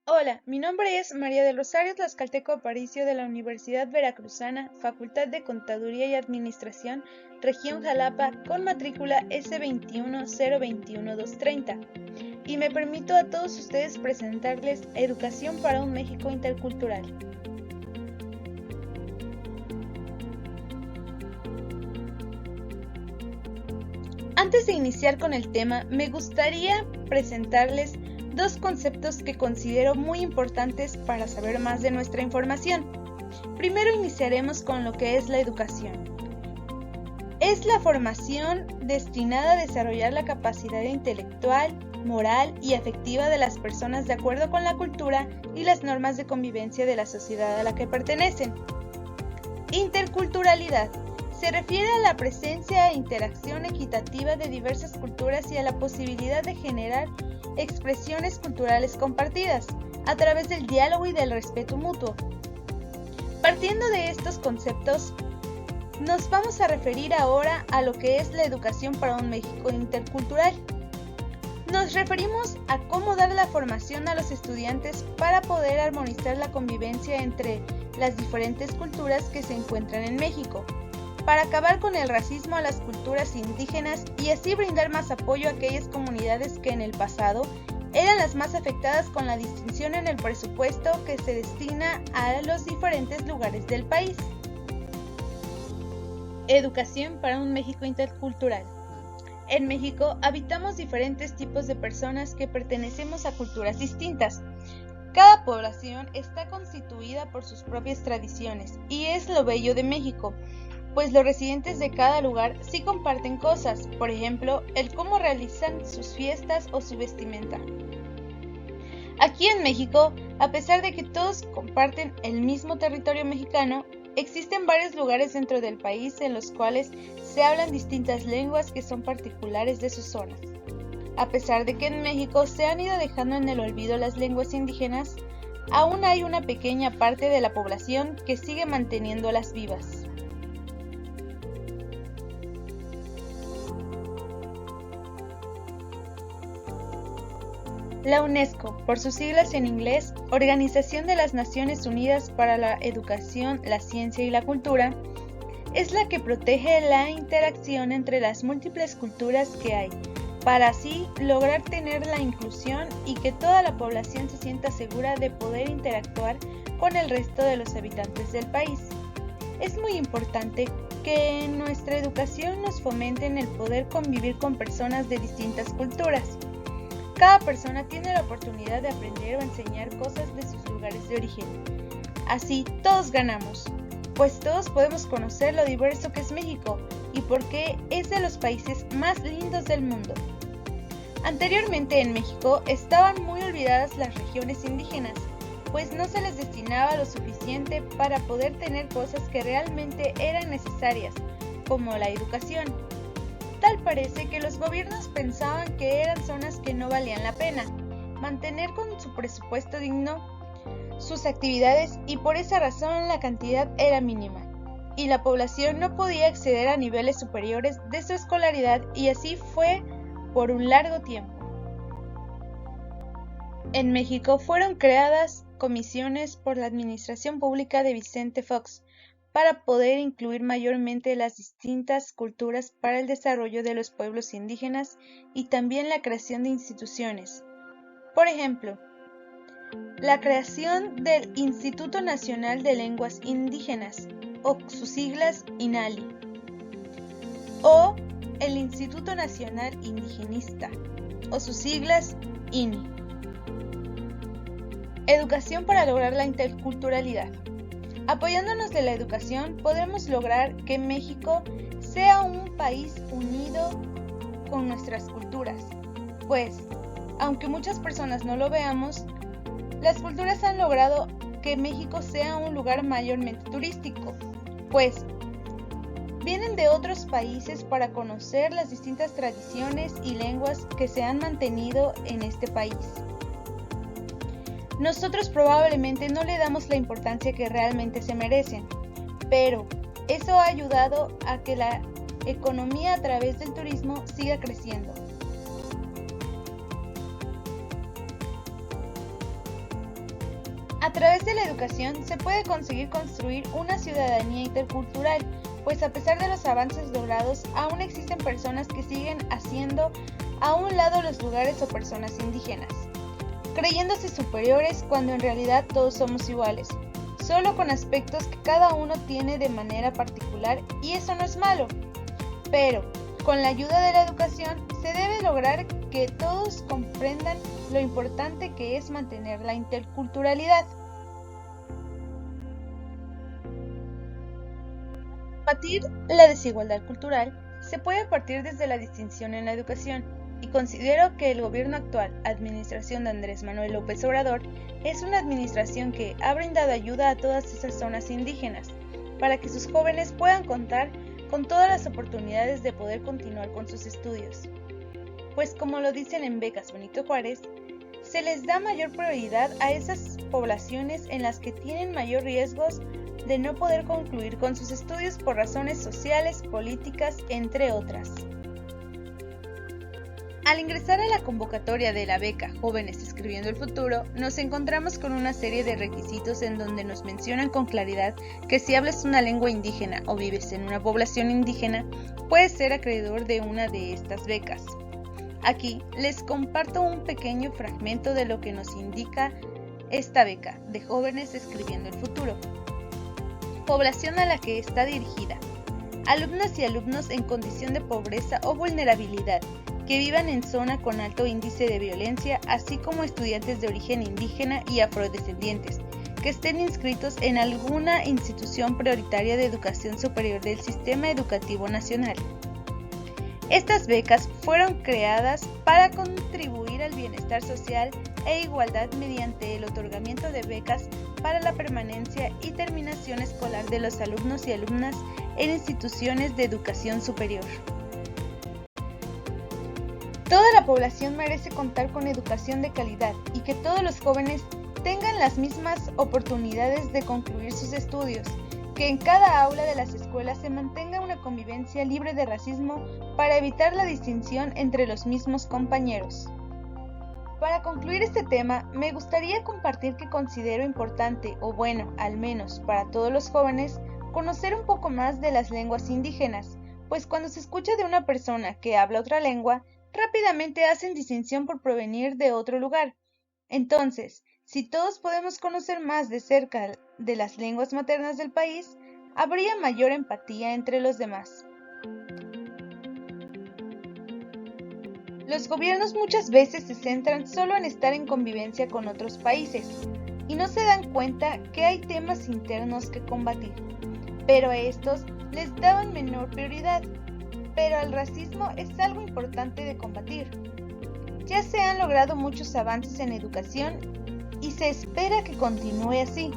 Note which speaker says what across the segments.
Speaker 1: Hola, mi nombre es María del Rosario Tlaxcalteco Aparicio de la Universidad Veracruzana, Facultad de Contaduría y Administración, Región Jalapa, con matrícula S21021-230. Y me permito a todos ustedes presentarles Educación para un México Intercultural. Antes de iniciar con el tema, me gustaría presentarles dos conceptos que considero muy importantes para saber más de nuestra información. Primero iniciaremos con lo que es la educación. Es la formación destinada a desarrollar la capacidad intelectual, moral y afectiva de las personas de acuerdo con la cultura y las normas de convivencia de la sociedad a la que pertenecen. Interculturalidad. Se refiere a la presencia e interacción equitativa de diversas culturas y a la posibilidad de generar expresiones culturales compartidas a través del diálogo y del respeto mutuo. Partiendo de estos conceptos, nos vamos a referir ahora a lo que es la educación para un México intercultural. Nos referimos a cómo dar la formación a los estudiantes para poder armonizar la convivencia entre las diferentes culturas que se encuentran en México, para acabar con el racismo a las culturas indígenas y así brindar más apoyo a aquellas comunidades que en el pasado eran las más afectadas con la distinción en el presupuesto que se destina a los diferentes lugares del país. Educación para un México intercultural. En México habitamos diferentes tipos de personas que pertenecemos a culturas distintas. Cada población está constituida por sus propias tradiciones y es lo bello de México, pues los residentes de cada lugar sí comparten cosas, por ejemplo, el cómo realizan sus fiestas o su vestimenta. Aquí en México, a pesar de que todos comparten el mismo territorio mexicano, existen varios lugares dentro del país en los cuales se hablan distintas lenguas que son particulares de sus zonas. A pesar de que en México se han ido dejando en el olvido las lenguas indígenas, aún hay una pequeña parte de la población que sigue manteniéndolas vivas. La UNESCO, por sus siglas en inglés, Organización de las Naciones Unidas para la Educación, la Ciencia y la Cultura, es la que protege la interacción entre las múltiples culturas que hay, para así lograr tener la inclusión y que toda la población se sienta segura de poder interactuar con el resto de los habitantes del país. Es muy importante que en nuestra educación nos fomenten el poder convivir con personas de distintas culturas. Cada persona tiene la oportunidad de aprender o enseñar cosas de sus lugares de origen. Así, todos ganamos, pues todos podemos conocer lo diverso que es México y por qué es de los países más lindos del mundo. Anteriormente en México estaban muy olvidadas las regiones indígenas, pues no se les destinaba lo suficiente para poder tener cosas que realmente eran necesarias, como la educación. Tal parece que los gobiernos pensaban que eran zonas que no valían la pena mantener con su presupuesto digno sus actividades y por esa razón la cantidad era mínima y la población no podía acceder a niveles superiores de su escolaridad y así fue por un largo tiempo. En México fueron creadas comisiones por la administración pública de Vicente Fox para poder incluir mayormente las distintas culturas para el desarrollo de los pueblos indígenas y también la creación de instituciones. Por ejemplo, la creación del Instituto Nacional de Lenguas Indígenas, o sus siglas INALI, o el Instituto Nacional Indigenista, o sus siglas INI. Educación para lograr la interculturalidad. Apoyándonos de la educación, podremos lograr que México sea un país unido con nuestras culturas, pues, aunque muchas personas no lo veamos, las culturas han logrado que México sea un lugar mayormente turístico, pues, vienen de otros países para conocer las distintas tradiciones y lenguas que se han mantenido en este país. Nosotros probablemente no le damos la importancia que realmente se merecen, pero eso ha ayudado a que la economía a través del turismo siga creciendo. A través de la educación se puede conseguir construir una ciudadanía intercultural, pues a pesar de los avances logrados, aún existen personas que siguen haciendo a un lado los lugares o personas indígenas, creyéndose superiores cuando en realidad todos somos iguales, solo con aspectos que cada uno tiene de manera particular, y eso no es malo. Pero, con la ayuda de la educación, se debe lograr que todos comprendan lo importante que es mantener la interculturalidad. Combatir la desigualdad cultural se puede partir desde la distinción en la educación, y considero que el gobierno actual, administración de Andrés Manuel López Obrador, es una administración que ha brindado ayuda a todas esas zonas indígenas, para que sus jóvenes puedan contar con todas las oportunidades de poder continuar con sus estudios. Pues como lo dicen en Becas Benito Juárez, se les da mayor prioridad a esas poblaciones en las que tienen mayor riesgos de no poder concluir con sus estudios por razones sociales, políticas, entre otras. Al ingresar a la convocatoria de la beca Jóvenes Escribiendo el Futuro, nos encontramos con una serie de requisitos en donde nos mencionan con claridad que si hablas una lengua indígena o vives en una población indígena, puedes ser acreedor de una de estas becas. Aquí les comparto un pequeño fragmento de lo que nos indica esta beca de Jóvenes Escribiendo el Futuro. Población a la que está dirigida: alumnas y alumnos en condición de pobreza o vulnerabilidad, que vivan en zona con alto índice de violencia, así como estudiantes de origen indígena y afrodescendientes, que estén inscritos en alguna institución prioritaria de educación superior del Sistema Educativo Nacional. Estas becas fueron creadas para contribuir al bienestar social e igualdad mediante el otorgamiento de becas para la permanencia y terminación escolar de los alumnos y alumnas en instituciones de educación superior. Toda la población merece contar con educación de calidad y que todos los jóvenes tengan las mismas oportunidades de concluir sus estudios, que en cada aula de las escuelas se mantenga una convivencia libre de racismo para evitar la distinción entre los mismos compañeros. Para concluir este tema, me gustaría compartir que considero importante, o bueno, al menos para todos los jóvenes, conocer un poco más de las lenguas indígenas, pues cuando se escucha de una persona que habla otra lengua, rápidamente hacen distinción por provenir de otro lugar. Entonces, si todos podemos conocer más de cerca de las lenguas maternas del país, habría mayor empatía entre los demás. Los gobiernos muchas veces se centran solo en estar en convivencia con otros países y no se dan cuenta que hay temas internos que combatir, pero a estos les daban menor prioridad. Pero el racismo es algo importante de combatir. Ya se han logrado muchos avances en educación y se espera que continúe así,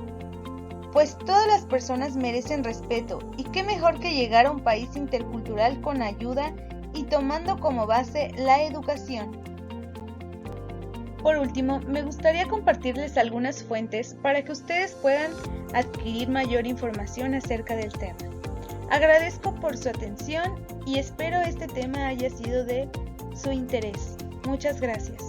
Speaker 1: pues todas las personas merecen respeto, y qué mejor que llegar a un país intercultural con ayuda y tomando como base la educación. Por último, me gustaría compartirles algunas fuentes para que ustedes puedan adquirir mayor información acerca del tema. Agradezco por su atención y espero este tema haya sido de su interés. Muchas gracias.